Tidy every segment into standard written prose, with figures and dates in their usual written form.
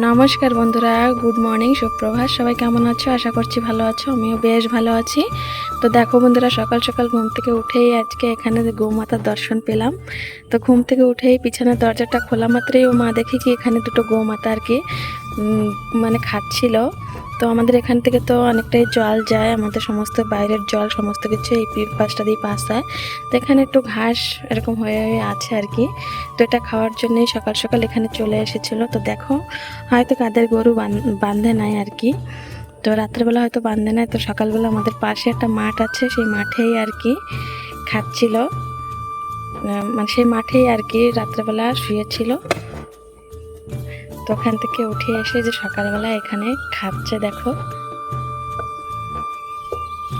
নমস্কার বন্ধুরা, good morning, সুপ্রভাত। সবাই কেমন আছো? আশা করছি ভালো আছো। আমিও বেশ ভালো আছি। তো দেখো বন্ধুরা, সকাল সকাল ঘুম থেকে উঠেই আজকে এখানে গৌমাতার দর্শন পেলাম। তো ঘুম থেকে উঠেই পিছনের দরজাটা খোলা মাত্রই ও মা দেখে কি এখানে দুটো গৌমাতা আর কি মানে খাচ্ছিল। তো আমাদের এখান থেকে তো অনেকটাই জল যায়, আমাদের সমস্ত বাইরের জল সমস্ত কিছু এই পাশটা দিয়ে পাস হয়। তো এখানে একটু ঘাস এরকম হয়ে আছে আর কি। তো এটা খাওয়ার জন্যই সকাল সকাল এখানে চলে এসেছিলো। তো দেখো, হয়তো কাদের গরু বাঁধে নাই আর কি। তো রাত্রেবেলা হয়তো বাঁধে নাই, তো সকালবেলা আমাদের পাশে একটা মাঠ আছে, সেই মাঠেই আর কি খাচ্ছিল। মানে সেই মাঠেই আর কি রাত্রেবেলা শুয়েছিল। তো ওখান থেকে উঠে এসে যে সকালবেলা এখানে খাচ্ছে, দেখো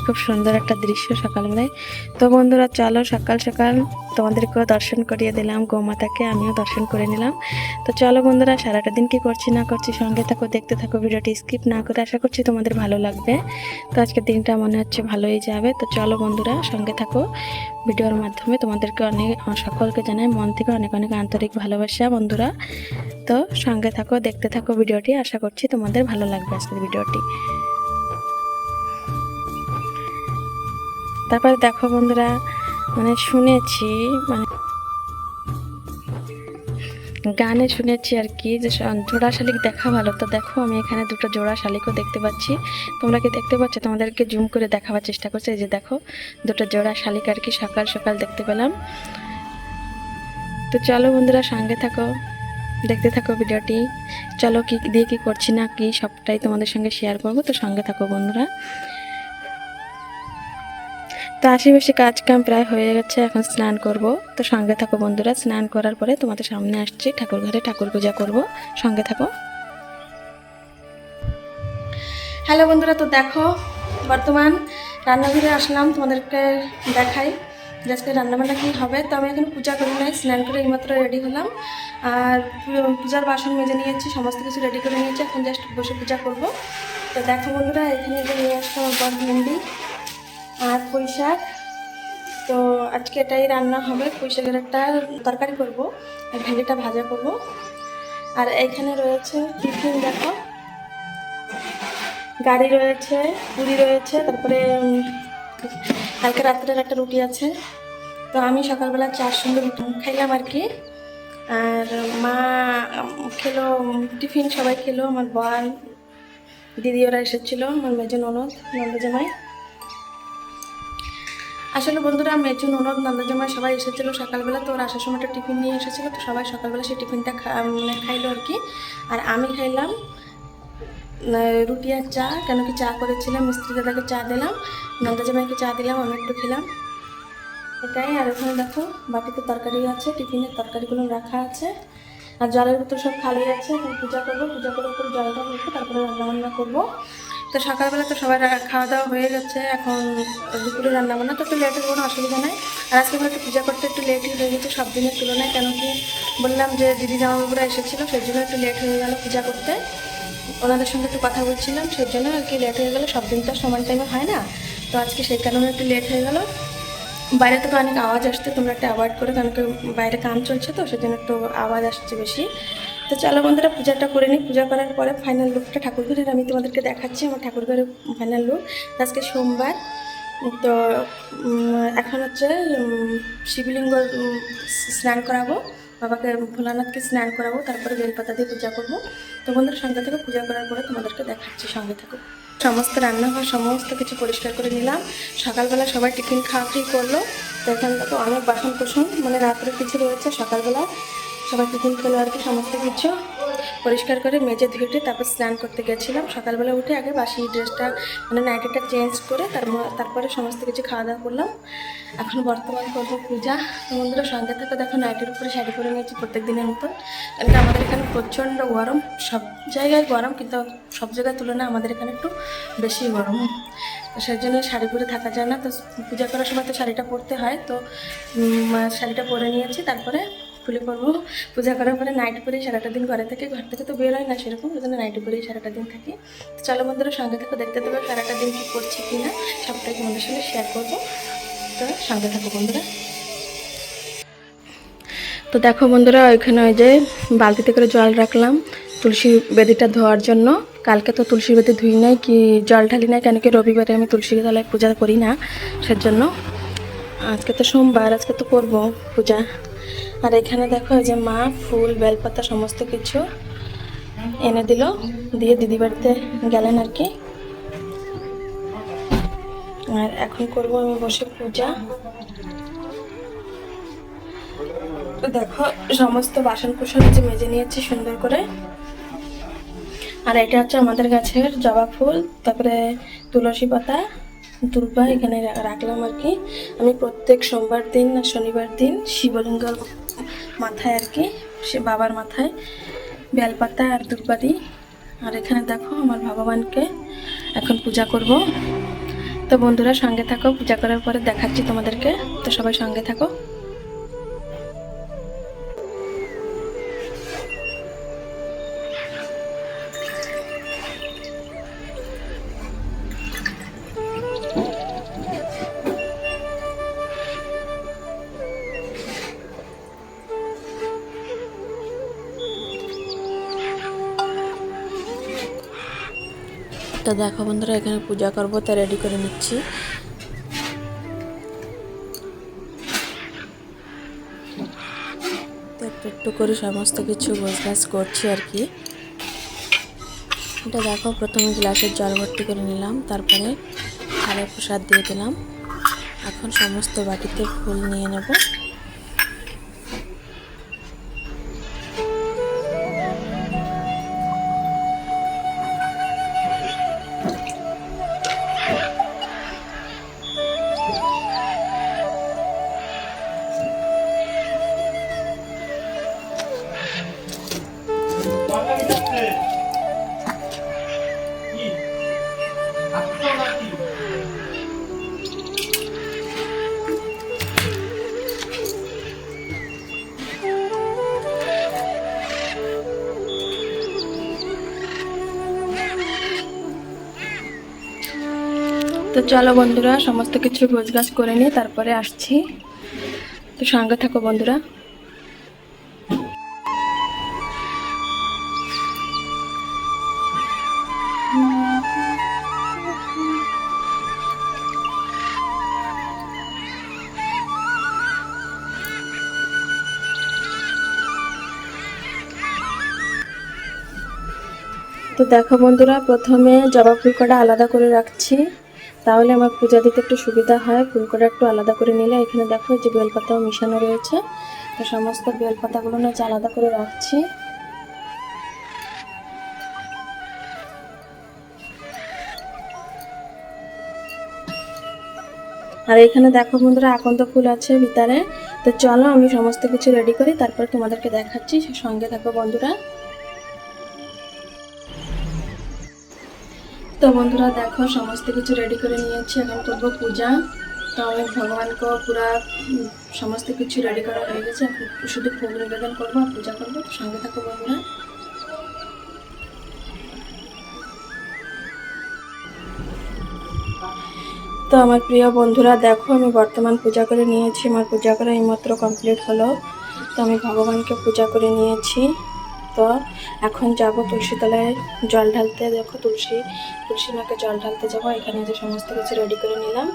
খুব সুন্দর একটা দৃশ্য সকালবেলায়। তো বন্ধুরা চলো, সকাল সকাল তোমাদেরকেও দর্শন করিয়ে দিলাম, গোমাতাকে আমিও দর্শন করে নিলাম। তো চলো বন্ধুরা, সারাটা দিন কি করছি না করছি সঙ্গে থাকো, দেখতে থাকো, ভিডিওটি স্কিপ না করে। আশা করছি তোমাদের ভালো লাগবে। তো আজকের দিনটা মনে হচ্ছে ভালোই যাবে। তো চলো বন্ধুরা, সঙ্গে থাকো। ভিডিওর মাধ্যমে তোমাদেরকে সকলকে জানাই মন থেকে অনেক অনেক আন্তরিক ভালোবাসা বন্ধুরা। তো সঙ্গে থাকো, দেখতে থাকো ভিডিওটি। আশা করছি তোমাদের ভালো লাগবে আজকের ভিডিওটি। তারপরে দেখো বন্ধুরা, মানে শুনেছি, মানে গানে শুনেছি আর কি, যে জোড়া শালিক দেখা ভালো। তো দেখো, আমি এখানে দুটো জোড়া শালিকও দেখতে পাচ্ছি। তোমরা কি দেখতে পাচ্ছ? তোমাদেরকে জুম করে দেখাবার চেষ্টা করছি। এই যে দেখো, দুটো জোড়া শালিক আর কি সকাল সকাল দেখতে পেলাম। তো চলো বন্ধুরা, সঙ্গে থাকো, দেখতে থাকো ভিডিওটি। চলো কি দিয়ে কি করছি না কি সবটাই তোমাদের সঙ্গে শেয়ার করবো। তো সঙ্গে থাকো বন্ধুরা। তো আশেপাশে কাজ কাম প্রায় হয়ে গেছে, এখন স্নান করব। তো সঙ্গে থাকো বন্ধুরা। স্নান করার পরে তোমাদের সামনে আসছি, ঠাকুর ঘরে ঠাকুর পূজা করব। সঙ্গে থাকো। হ্যালো বন্ধুরা, তো দেখো বর্তমান রান্নাঘরে আসলাম, তোমাদেরকে দেখাই যে আজকে রান্নাবান্না কী হবে। তো আমি এখন পূজা করি নাই, স্নান করে এইমাত্র রেডি হলাম। আর পূজার বাসন মেজে নিয়েছি, সমস্ত কিছু রেডি করে নিয়েছি, এখন জাস্ট বসে পূজা করব। তো দেখো বন্ধুরা, এখানে নিয়ে আসলাম বড় ভেন্ডি আর পুঁই শাক। তো আজকে এটাই রান্না হবে, পুঁই শাকের একটা তরকারি করব আর ভেন্ডিটা ভাজা করব। আর এইখানে রয়েছে টিফিন, দেখো গাড়ি রয়েছে, পুরি রয়েছে, তারপরে কালকে রাত্রের একটা রুটি আছে। তো আমি সকালবেলা চার সঙ্গে রুটি খাইলাম আর কি। আর মা খেলো টিফিন, সবাই খেলো, আমার বোন দিদি ওরা এসেছিলো, আমার মেজো ননদ নন্দজামাই। আসলে বন্ধুরা, মেজো ননদ নন্দজামাই সবাই এসেছিলো সকালবেলা। তো ওরা আসার সময় একটা টিফিন নিয়ে এসেছিলো, তো সবাই সকালবেলা সেই টিফিনটা মানে খাইলো আর কি। আর আমি খাইলাম রুটি আর চা, কেন কি চা করেছিলাম, মিস্ত্রি দাদাকে চা দিলাম, নন্দজামাইকে চা দিলাম, আমি একটু খেলাম, এটাই। আর ওখানে দেখো বাটিতে তরকারি আছে, টিফিনের তরকারিগুলো রাখা আছে। আর জলের বোতল সব খালি আছে। এখন পূজা করবো, পূজা করে উপরে জলটা বলবো, তারপরে রান্নাবান্না করবো। তো সকালবেলা তো সবাই খাওয়া দাওয়া হয়ে গেছে, এখন দুপুরে রান্নাবান্না তো একটু লেটের কোনো অসুবিধা নাই। আর আজকে একটু পূজা করতে একটু লেটই হয়ে গেছে সব দিনের তুলনায়, কেন কি বললাম যে দিদি জামাইবাবুরা এসেছিলো, সেই জন্য একটু লেট হয়ে গেল পূজা করতে। ওনাদের সঙ্গে একটু কথা বলছিলাম, সেই জন্য আর কি লেট হয়ে গেলো। সব দিন তো সমান টাইমে হয় না, তো আজকে সেই কারণে একটু লেট হয়ে গেলো। বাইরে থেকে অনেক আওয়াজ আসছে, তোমরা একটু অ্যাভয়েড করো, কারণ কি বাইরে কাম চলছে, তো সেজন্য একটু আওয়াজ আসছে বেশি। তো চলো বন্ধুরা, পূজাটা করে নিই। পূজা করার পরে ফাইনাল লুকটা ঠাকুর ঘরের আমি তোমাদেরকে দেখাচ্ছি, আমার ঠাকুর ঘরের ফাইনাল লুক। আজকে সোমবার, তো এখন হচ্ছে শিবলিঙ্গ স্নান করাবো, বাবাকে ভোলানাথকে স্নান করাবো, তারপরে বেলপাতা দিয়ে পূজা করবো। তো বন্ধুরা, সঙ্গে থেকে পূজা করার পরে তোমাদেরকে দেখাচ্ছি, সঙ্গে থাকো। সমস্ত রান্নাঘর সমস্ত কিছু পরিষ্কার করে নিলাম। সকালবেলা সবাই টিফিন খাওয়া খাওয়ি করলো। তো এখানে তো অনেক বাসন কোসন মানে রাত্রে কিছু রয়েছে, সকালবেলা সবাই টিফিন খেলো আর কি। সমস্ত কিছু পরিষ্কার করে মেজে ধুয়ে তারপর স্নান করতে গেছিলাম। সকালবেলা উঠে আগে বাসি ড্রেসটা মানে নাইটিটা চেঞ্জ করে তারপরে সমস্ত কিছু খাওয়া দাওয়া করলাম। এখন বর্তমান করবো পূজা। বন্ধুরা, সঙ্গে থেকে দেখো নাইটের উপরে শাড়ি পরে নিয়েছি প্রত্যেক দিনের মতন, কারণ আমাদের এখানে প্রচণ্ড গরম। সব জায়গায় গরম, কিন্তু সব জায়গার তুলনায় আমাদের এখানে একটু বেশি গরম, তো সেই জন্য শাড়ি পরে থাকা যায় না। তো পূজা করার সময় তো শাড়িটা পরতে হয়, তো শাড়িটা পরে নিয়েছি, তারপরে খুলে পরবো। পূজা করার পরে নাইট পরেই সারাটা দিন ঘর থেকে তো বের হয় না সেরকম, ওই জন্য নাইট পরেই সারাটা দিন থাকি। তো চলো বন্ধুরা, সঙ্গে থেকে দেখতে দেবো সারাটা দিন কী করছি কি না, সবটাই তোমাদের সঙ্গে শেয়ার করবো। তো সঙ্গে থাকো বন্ধুরা। তো দেখো বন্ধুরা, ওইখানে ওই যে বালতিতে করে জল রাখলাম, তুলসী বেদিটা ধোয়ার জন্য। কালকে তো তুলসী বেদি ধুই নাই, কি জল ঢালি নাই, কেন কি রবিবারে আমি তুলসী তলায় পূজা করি না, সেজন্য। আজকে তো সোমবার, আজকে তো করবো পূজা। আর এখানে দেখো যে মা ফুল বেলপাতা সমস্ত কিছু এনে দিল, দিয়ে দিদি বাড়িতে গেলেন আর কি। আর এখন করব আমি বসে পূজা। তো দেখো সমস্ত বাসন কুসন যে মেজে নিয়েছি সুন্দর করে। আর এটা হচ্ছে আমাদের গাছের জবা ফুল, তারপরে তুলসী পাতা, দুর্বা এখানে রাখলাম আর কি। আমি প্রত্যেক সোমবার দিন আর শনিবার দিন শিবলিঙ্গর মাথায় আর কি, সে বাবার মাথায় বেলপাতা আর দুর্বা দিই। আর এখানে দেখো আমার ভগবানকে এখন পূজা করব। তো বন্ধুরা সঙ্গে থাকো, পূজা করার পরে দেখাচ্ছি তোমাদেরকে। তো সবাই সঙ্গে থাকো। তো দেখো বন্ধুরা এখানে পূজা করবো, তা রেডি করে নিচ্ছি। তো একটু একটু করে সমস্ত কিছু গোছগাছ করছি আর কি। এটা দেখো প্রথমে গ্লাসের জল ভর্তি করে নিলাম, তারপরে থালায় প্রসাদ দিয়ে দিলাম। এখন সমস্ত বাটিতে ফুল নিয়ে নেব। তো চলো বন্ধুরা সমস্ত কিছু গোছগাছ করে নিয়ে তারপরে আসছি। তো সঙ্গে থাকো বন্ধুরা। তো দেখো বন্ধুরা প্রথমে জবা ফুল কটা আলাদা করে রাখছি, তাহলে আমার পূজা দিতে একটু সুবিধা হয়। ফুল কটা একটু আলাদা করে নিলে, এখানে দেখো যে বেলপাতাও মিশানো রয়েছে, তো সমস্ত বেলপাতাগুলো না আলাদা করে রাখছি। আর এখানে দেখো বন্ধুরা আকন্দ ফুল আছে ভিতরে। তো চলো আমি সমস্ত কিছু রেডি করি, তারপর তোমাদেরকে দেখাচ্ছি, সঙ্গে থাকো বন্ধুরা। তো বন্ধুরা দেখো সমস্ত কিছু রেডি করে নিয়েছি, এখন করবো পূজা। তো আমি ভগবানকে পুরা সমস্ত কিছু রেডি করা হয়ে গেছে, এখন শুধু ফুল নিবেদন করবো আর পূজা করবো। সঙ্গে থাকো বন্ধুরা। তো আমার প্রিয় বন্ধুরা দেখো আমি বর্তমান পূজা করে নিয়েছি, আমার পূজা করা এইমাত্র কমপ্লিট হলো। তো আমি ভগবানকে পূজা করে নিয়েছি। তো এখন যাব তুলসী তলায় জল ঢালতে। দেখো তুলসী মাকে জল ঢালতে যাবো। এখানে যে সমস্ত কিছু রেডি করে নিলাম,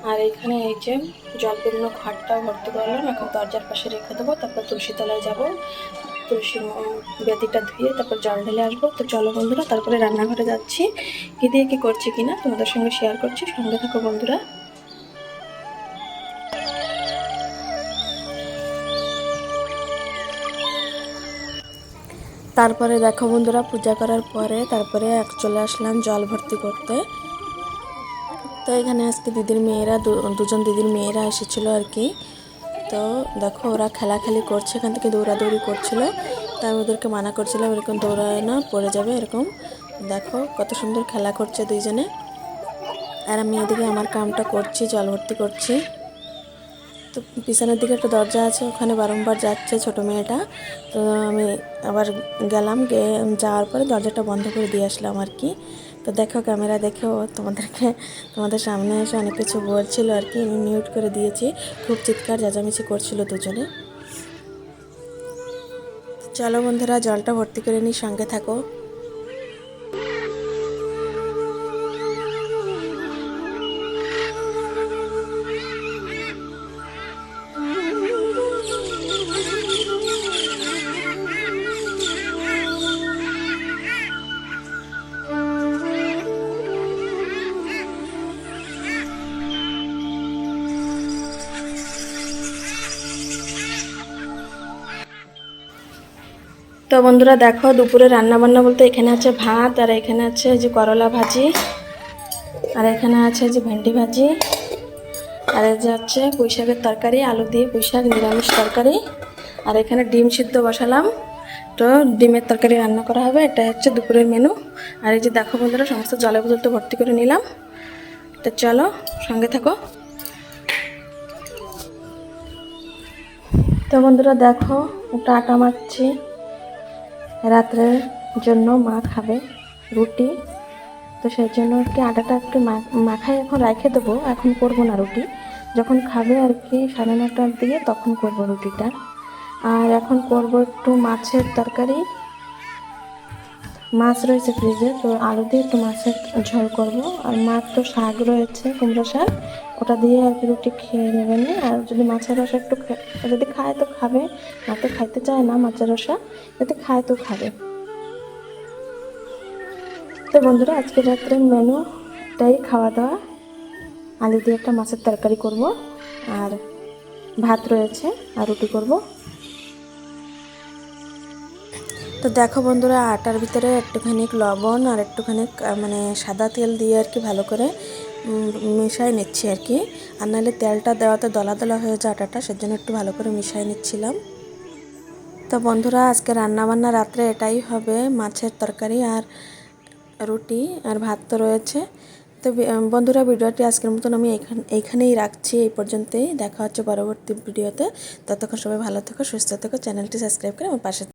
আর এখানে এই যে জলপূর্ণ ঘাটটাও ভর্তি করলাম, এখন দরজার পাশে রেখে দেবো। তারপর তুলসী তলায় যাবো, তুলসী বেদিটা ধুয়ে তারপর জল ঢেলে আসবো। তো চলো বন্ধুরা তারপরে রান্নাঘরে যাচ্ছি, কী দিয়ে কী করছি কিনা তোমাদের সঙ্গে শেয়ার করছি। সঙ্গে থাকো বন্ধুরা। তারপরে দেখো বন্ধুরা পূজা করার পরে তারপরে চলে আসলাম জল ভর্তি করতে। তো এখানে আজকে দিদির মেয়েরা দুজন দিদির মেয়েরা এসেছিলো আর কি। তো দেখো ওরা খেলাখেলি করছে, এখান থেকে দৌড়াদৌড়ি করছিল। তাই ওদেরকে মানা করছিলাম এরকম দৌড়ায় না, পড়ে যাবে এরকম। দেখো কত সুন্দর খেলা করছে দুইজনে। আর আমি এদিকে আমার কামটা করছি, জল ভর্তি করছি। তো পিছনের দিকে একটা দরজা আছে, ওখানে বারংবার যাচ্ছে ছোটো মেয়েটা। তো আমি আবার গেলাম, যাওয়ার পরে দরজাটা বন্ধ করে দিয়ে আসলাম আর কি। তো দেখো ক্যামেরা দেখেও তোমাদের সামনে এসে অনেক কিছু বলছিল আর কি, আমি মিউট করে দিয়েছি। খুব চিৎকার চেঁচামেচি করছিল দুজনে। চলো বন্ধুরা জলটা ভর্তি করে নিই, সঙ্গে থাকো। তো বন্ধুরা দেখো দুপুরে রান্না বান্না বলতে এখানে আছে ভাত, আর এখানে আছে যে করলা ভাজি, আর এখানে আছে যে ভেন্ডি ভাজি, আর এই যে হচ্ছে পুঁই শাকের তরকারি, আলু দিয়ে পুঁই শাক নিরামিষ তরকারি, আর এখানে ডিম সিদ্ধ বসালাম। তো ডিমের তরকারি রান্না করা হবে, এটা হচ্ছে দুপুরের মেনু। আর এই যে দেখো বন্ধুরা সমস্ত জলের বোতল তো ভর্তি করে নিলাম। তো চলো সঙ্গে থাকো। তো বন্ধুরা দেখো একটা আটা মাখছি, রাত্রের জন্য মা খাবে রুটি। তো সেই জন্য আর কি আটাটা একটু মাখাই এখন রেখে দেবো, এখন করবো না রুটি, যখন খাবে আর কি 9:30টার দিকে তখন করব রুটিটা। আর এখন করব একটু মাছের তরকারি, মাছ রয়েছে ফ্রিজে, তো আলু দিয়ে একটু মাছের ঝোল করব। আর মাছ তো শাক রয়েছে, কুমড়ো শাক, ওটা দিয়ে আর কি রুটি খেয়ে নেবেন। আর যদি মাছের রসা একটু যদি খায় তো খাবে, না তো খাইতে চায় না মাছের রসা, যদি খায় তো খাবে। তো বন্ধুরা আজকে রাত্রের মেনুটাই খাওয়া দাওয়া, আলু দিয়ে একটা মাছের তরকারি করব, আর ভাত রয়েছে, আর রুটি করব। তো দেখো বন্ধুরা আটার ভিতরে একটুখানি লবণ আর একটুখানি মানে সাদা তেল দিয়ে আর কি ভালো করে মিশাই নিচ্ছি আর কি, আর নাহলে তেলটা দেওয়াতে দলা দলা হয়ে যায় আটাটা, সেজন্য একটু ভালো করে মিশাই নিচ্ছিলাম। তো বন্ধুরা আজকে রান্নাবান্না রাত্রে এটাই হবে, মাছের তরকারি আর রুটি, আর ভাত তো রয়েছে। তো বন্ধুরা ভিডিওটি আজকের মতন আমি এইখানেই রাখছি, এই পর্যন্তই। দেখা হচ্ছে পরবর্তী ভিডিওতে। ততক্ষণ সবাই ভালো থেকো, সুস্থ থেকো, চ্যানেলটি সাবস্ক্রাইব করে আমার পাশে